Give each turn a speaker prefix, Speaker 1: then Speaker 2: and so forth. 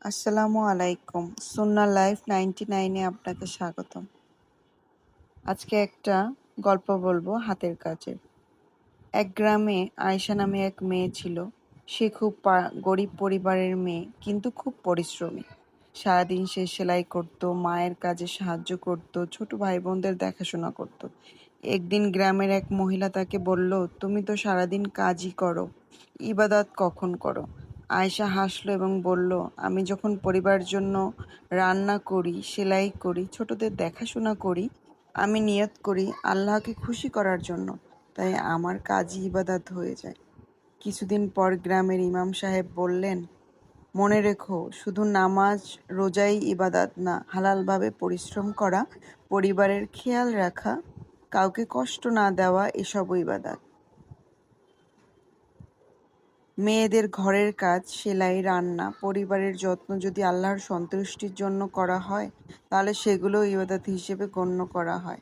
Speaker 1: আসসালামু আলাইকুম। সুন্নাহ লাইফ 99 এ আপনাকে স্বাগতম। আজকে একটা গল্প বলবো হাতের কাজের। এক গ্রামে আয়েশা নামে এক মেয়ে ছিল। সে খুব গরিব পরিবারের মেয়ে, কিন্তু খুব পরিশ্রমী। সারাদিন সে সেলাই করত, মায়ের কাজে সাহায্য করত, ছোট ভাই বোনদের দেখাশোনা করত। একদিন গ্রামের এক মহিলা তাকে বলল, তুমি তো সারাদিন কাজই করো, ইবাদত কখন করো? আয়েশা হাসলো এবং বলল, আমি যখন পরিবারের জন্য রান্না করি, সেলাই করি, ছোটদের দেখাশোনা করি, আমি নিয়ত করি আল্লাহকে খুশি করার জন্য, তাই আমার কাজই ইবাদত হয়ে যায়। কিছুদিন পর গ্রামের ইমাম সাহেব বললেন, মনে রেখো, শুধু নামাজ রোজাই ইবাদত না, হালালভাবে পরিশ্রম করা, পরিবারের খেয়াল রাখা, কাউকে কষ্ট না দেওয়া, এসবও ইবাদত। মেয়েদের ঘরের কাজ, সেলাই, রান্না, পরিবারের যত্ন যদি আল্লাহর সন্তুষ্টির জন্য করা হয়, তাহলে সেগুলো ইবাদত হিসেবে গণ্য করা হয়।